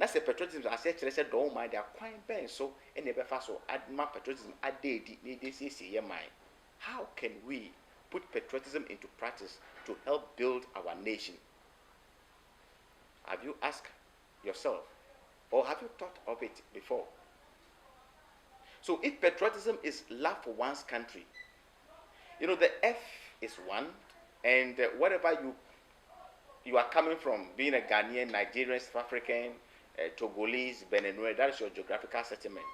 na sɛ patriotism asɛ kyerɛ sɛ dɔn man de akwan bɛn so ɛna ɛbɛfa so ma patriotism adaadi na ɛde siesie yɛ man. How can we put patriotism into practice to help build our nation? Have you asked yourself, or have you thought of it before? So if patriotism is love for one's country, the F is one, and wherever you are coming from, being a Ghanaian, Nigerian, South African, Togolese, Beninese, that is your geographical settlement.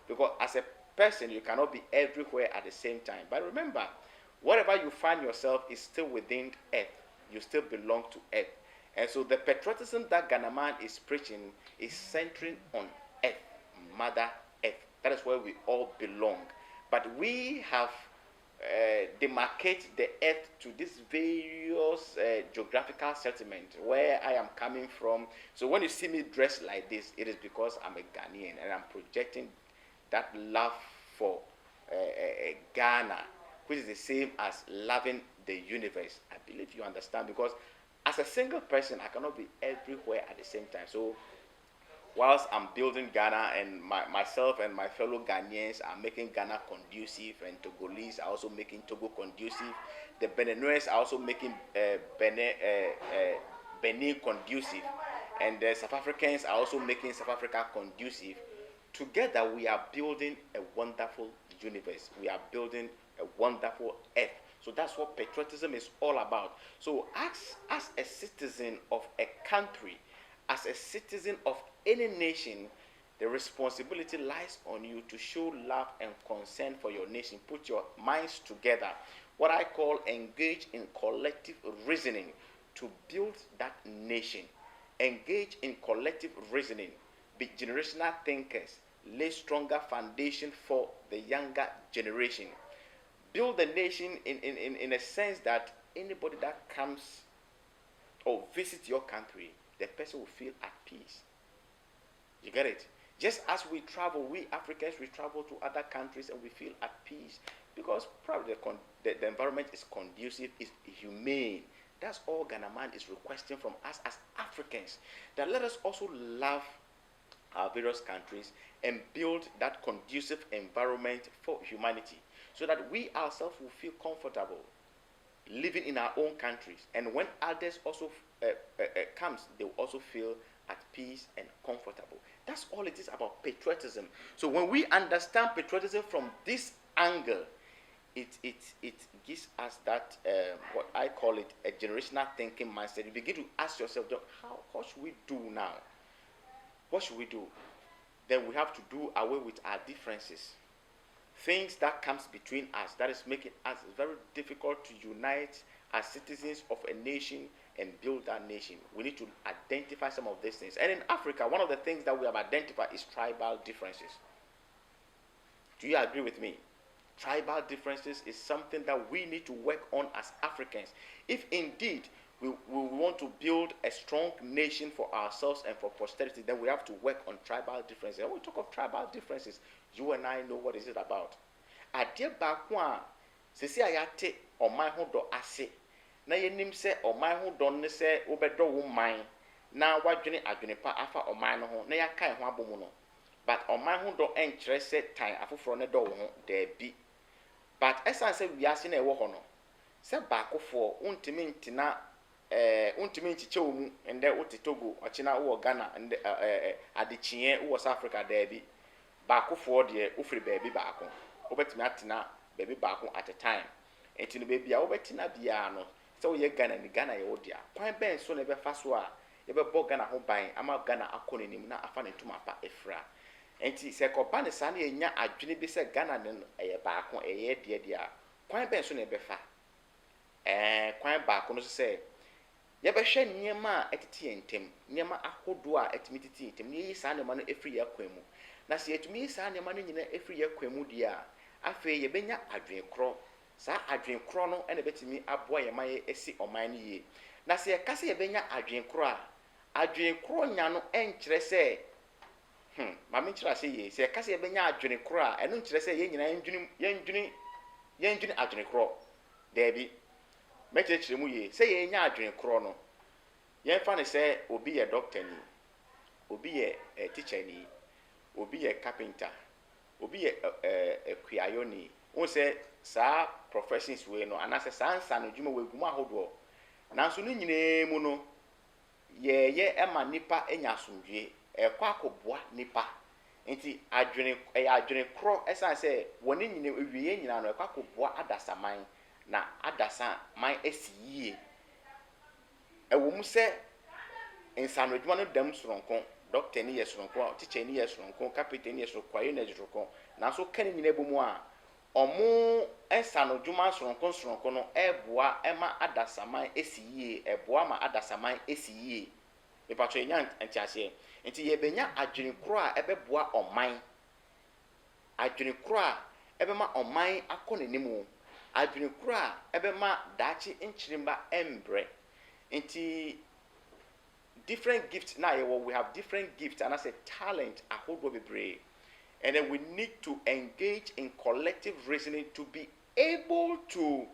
Because as a person, you cannot be everywhere at the same time. But remember, wherever you find yourself is still within Earth. You still belong to Earth. And so the patriotism that Ghana man is preaching is centering on Earth, Mother Earth. That is where we all belong. But we have demarcated the Earth to this various geographical settlement where I am coming from. So when you see me dressed like this, it is because I'm a Ghanaian and I'm projecting that love for Ghana, which is the same as loving the universe. I believe you understand, because as a single person, I cannot be everywhere at the same time. So whilst I'm building Ghana, and myself and my fellow Ghanaians are making Ghana conducive, and Togolese are also making Togo conducive, the Beninese are also making Benin conducive, and the South Africans are also making South Africa conducive. Together we are building a wonderful universe. We are building a wonderful earth. So that's what patriotism is all about. So as a citizen of a country, as a citizen of any nation, the responsibility lies on you to show love and concern for your nation. Put your minds together. What I call engage in collective reasoning to build that nation. Engage in collective reasoning. Be generational thinkers. Lay stronger foundation for the younger generation. Build the nation in a sense that anybody that comes or visits your country, the person will feel at peace. You get it? Just as we travel, we Africans, we travel to other countries and we feel at peace because probably the environment is conducive, is humane. That's all Ghana man is requesting from us as Africans. That let us also love our various countries and build that conducive environment for humanity, so that we ourselves will feel comfortable living in our own countries. And when others also comes, they will also feel at peace and comfortable. That's all it is about patriotism. So when we understand patriotism from this angle, it gives us that what I call it a generational thinking mindset. You begin to ask yourself, what should we do now? What should we do? Then we have to do away with our differences. Things that comes between us, that is making us very difficult to unite as citizens of a nation and build that nation. We need to identify some of these things. And in Africa, one of the things that we have identified is tribal differences. Do you agree with me? Tribal differences is something that we need to work on as Africans. If indeed we want to build a strong nation for ourselves and for posterity, then we have to work on tribal differences. When we talk of tribal differences, you and I know what is it about. Adeɛ baako a sisi a yɛate ɔman ho dɔ ase na yɛnim sɛ ɔman ho dɔ ne sɛ wobɛdɔ wo man na wadwene adwene pa afa ɔman no ho na yɛaka ho abɔ mu no. But ɔman ho dɔ ɛnkyerɛ sɛ tan afoforɔ ne dɔ wo ho daabi. But ɛsan sɛ wiase na ɛwɔ hɔ no sɛ baakofoɔ wontumi ntina untimi nchiche omu ende uti Togo ochina uwo Ghana ende adechie uwo South Africa debi baako fo de ufiri baby baako obetimi atena baby baako at a time enti no baby a obetina bia no se wo ye Ghana ni Ghana ye odia kwan ben so na be fa so a ye be bo Ghana ho ban ama Ghana akọ nenim na afa ne tuma pa efra enti se ko ba ne sa na enya adwene bi se Ghana ne eye baako eye de a kwan ben so na be fa kwan baako no se yɛbɛhwɛ nneɛma a ɛtete ntem nneɛma ahodo a ɛtumi tete ntem ne yi saa nneɛma no efiri yɛ kwan mu na sɛ yɛtumi yi saa nneɛma no nyina efiri yɛ kwan mu die a afei yɛbɛnya adwenkorɔ saa adwenkorɔ no ɛna bɛtumi aboa yɛ ma yɛ esi ɔman no yie na sɛ yɛka sɛ yɛbɛnya adwenkorɔ a adwenkorɔ nya no ɛnkyerɛ sɛ maame nkyerɛ ase yie sɛ yɛka sɛ yɛbɛnya adwenkorɔ a ɛno nkyerɛ sɛ yɛn nyinaa yɛndwene adwenkorɔ daabi mɛkyerɛkyerɛ mu yie sɛ yɛnya adwene korɔ no yɛmfa ne sɛ obi yɛ doctor ni obi ye teacher ni, obi ye carpenter, obi ye kuayoni. Won say saa professions we no anase saa nsa no dwuma we guma ahodo. Nanso no nyine mu no ye ema nipa enya asomdwe ekwa akobua nipa. Nti adwene kro esan say woni nyine ewie nyina no ekwa akobua adasaman na adasaman esiye. Ewo mu se nsa no dwuma no dam soronko, doctor ni ye soronko, teacher ni ye soronko, carpenter ni ye soronko, ayo na soronko. Nanso kan nyina bomu a omo ensa no dwuma soronko no eboa ema adasaman esiye, eboa ma adasaman esiye. Me patro enya antiase. Nti ye benya adwene kro a ebeboa oman. Adwene kro a ebema oman akonenimu. Adwene kro a ebema dachi nchirimba embre. Nti different gifts now we have different gifts and as a talent ahodo bebre. And then we need to engage in collective reasoning to be able to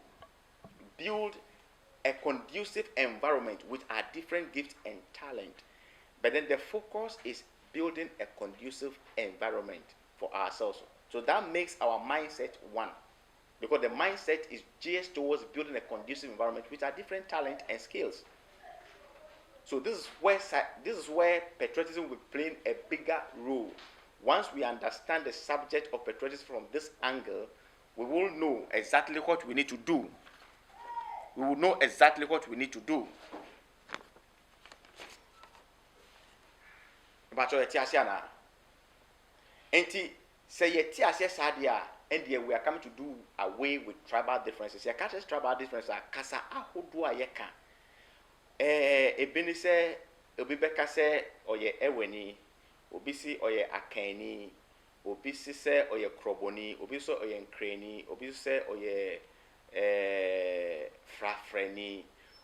build a conducive environment with our different gifts and talent. But then the focus is building a conducive environment for ourselves. So that makes our mindset one. Because the mindset is geared towards building a conducive environment with our different talent and skills. So this is where patriotism will play a bigger role. Once we understand the subject of patriotism from this angle, we will know exactly what we need to do. We will know exactly what we need to do. But say and we are coming to do away with tribal differences. You can't tribal differences are kasa ahodua yeka. Ebini se obi beka se oye eweni, obi si oye akani, obi si se oye kroboni, obi so oye nkreni, obi se oye frafreni.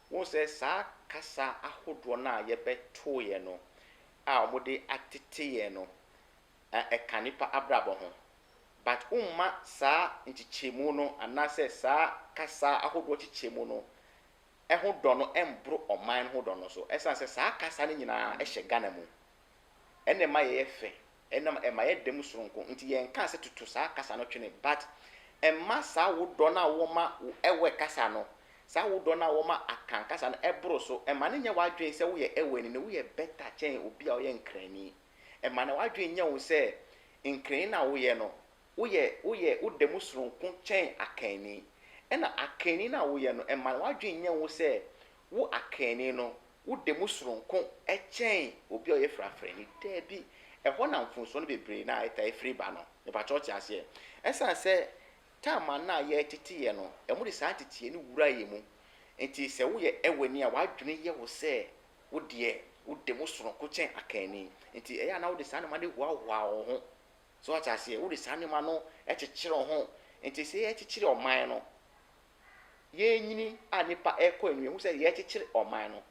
Won se sa kasa ahodoɔ na yɛbɛ to ye no a ɔmode atete ye no ɛka nipa abrabɔ ho. But umma sa nchichemu no anase sa kasa ahodoɔ chichemu no ɛho dɔ no ɛmbro ɔman ho dɔ no so. Ɛsan sɛ sa kasa ne nyinaa ɛhyɛ Ghana mu. Ɛna ma yɛ fɛ, ɛna ɛma yɛ dem soronko. Nti yɛn ka sɛ tutu sa kasa no twene, but ɛma sa wo dɔ na wo ma ɛwɛ kasa no. Sa wo dɔ na wo ma akan kasa no ɛbro so. Ɛma ne nya wadwen sɛ wo yɛ ɛwɛ ni, wo yɛ better kyɛn obi a wo yɛ nkrani. Ɛma na wadwen nya wo sɛ nkrani na wo yɛ no. Wo dem soronko kyɛn akani. Ɛna akani na wo yɛ no ɛma na wadwen nya wo sɛ wo akani no wo dem soronko ɛkyɛn obi a wo yɛ frafrani. Dabi ɛhɔ na mfonso no bebre na ɛta efiri ba no. Ne pa church ase. Ɛsan sɛ tama na yɛ tete yɛ no ɛmo de saa tete yɛ no wura yɛ mu. Enti sɛ wo yɛ ɛwani a wadwen yɛ wo sɛ wo de wo dem soronko kyɛn akani. Enti ɛyɛ na wo de saa no ma de hoahoa wo ho. So what I say, wo de saa no ma no ɛkyekyere ho. Enti sɛ ɛkyekyere ɔman no ye nyini a nipa ɛkɔ enwe hu sɛ ye kyekyere ɔman no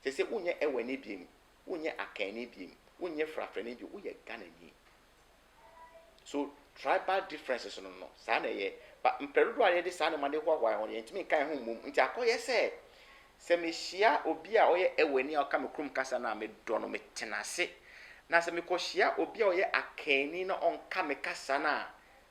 sɛ wonyɛ ɛwani biem, wonyɛ akani biem, wonyɛ frafrani biem, woyɛ Ghana ni. So tribal differences no saa na ye but mperudo a ye de saa no ma de hoahoa ho ye ntimi kan ho mum. Nti akɔyɛ sɛ me hyia obi a ɔyɛ ɛwani a ɔka me krom kasa na me dɔ no me tenase na sɛ me kɔhyia obi a ɔyɛ akani na ɔnka me kasa na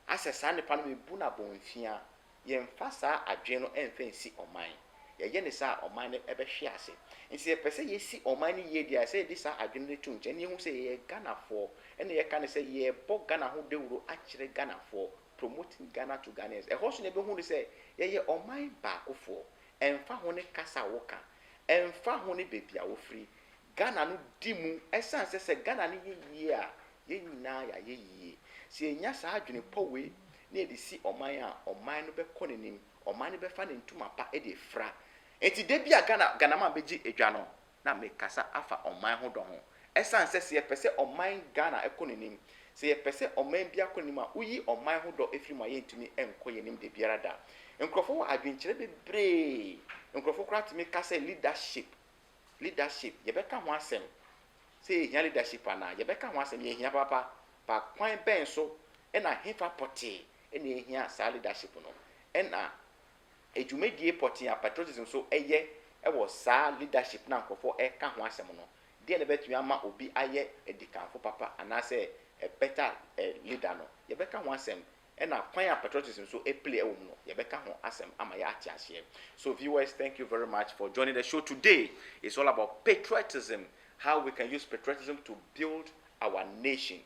asɛ saa nipa no me bu na bonfia yɛmfa saa adwen no ɛmfa nsi ɔman. Yɛyɛ ne saa ɔman no ɛbɛhwe ase. Nti yɛpɛ sɛ yɛsi ɔman no yie dia sɛ yɛde saa adwen no to nkyɛn ne yɛhu sɛ yɛyɛ Ghanafoɔ ɛna yɛka ne sɛ yɛbɔ Ghana ho dawuro akyerɛ Ghanafoɔ, promoting Ghana to Ghanaians. Ɛhɔ so na yɛbɛhu ne sɛ yɛyɛ ɔman baakofoɔ. Ɛmfa ho ne kasa woka, ɛmfa ho ne baabi a wofiri. Ghana no di mu ɛsan sɛ Ghana no yɛ yie a yɛn nyinaa yɛ yie. Sɛ yɛnya saa adwene pɔwe na yɛde si ɔman a ɔman no bɛkɔ n'anim, ɔman no bɛfa ne ntoma pa de fra. Enti da bi a Ghana ma bɛgye edwa no na mekasa afa ɔman ho dɔ ho. Ɛsan sɛ yɛpɛ sɛ ɔman Ghana ɛkɔ n'anim, sɛ yɛpɛ sɛ ɔman bi akɔ n'anim a woyi ɔman ho dɔ efiri mu a yɛntumi ɛnkɔ yɛnim de biara da. Nkrɔfo wɔ adwenkyerɛ bebree. Nkrɔfo koraa tumi ka sɛ leadership yɛbɛka ho asɛm. Sɛ yɛhia leadership ana yɛbɛka ho asɛm yɛhia papa pa kwan bɛn so ɛna hefa pɔtee ɛna yɛhia saa leadership no. Ɛna edwumadie pɔtee a patriotism so ɛyɛ ɛwɔ saa leadership na nkrɔfo ɛka ho asɛm no. deɛ na ɛbɛtumi ama obi ayɛ adikanfo papa anaasɛ a better leader no yɛbɛka ho asɛm ɛna kwan a patriotism so play ɛwɔ mu no yɛbɛka ho asɛm ama yɛate aseɛ. So viewers, thank you very much for joining the show today. It's all about patriotism, how we can use patriotism to build our nation.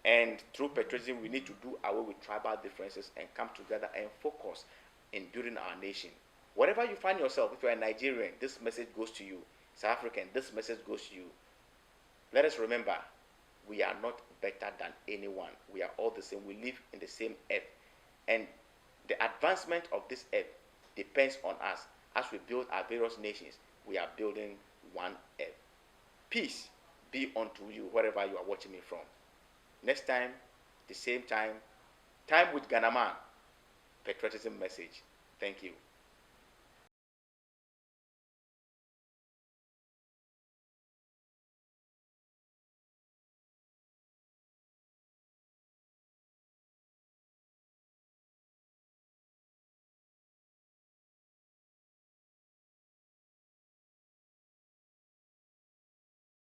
And through patriotism, we need to do away with tribal differences and come together and focus in building our nation. Wherever you find yourself, if you're a Nigerian, this message goes to you. South African, this message goes to you. Let us remember, we are not better than anyone. We are all the same. We live in the same earth. And the advancement of this earth depends on us. As we build our various nations, we are building one earth. Peace be unto you wherever you are watching me from. Next time, the same time with Ghana Man, patriotism message. Thank you.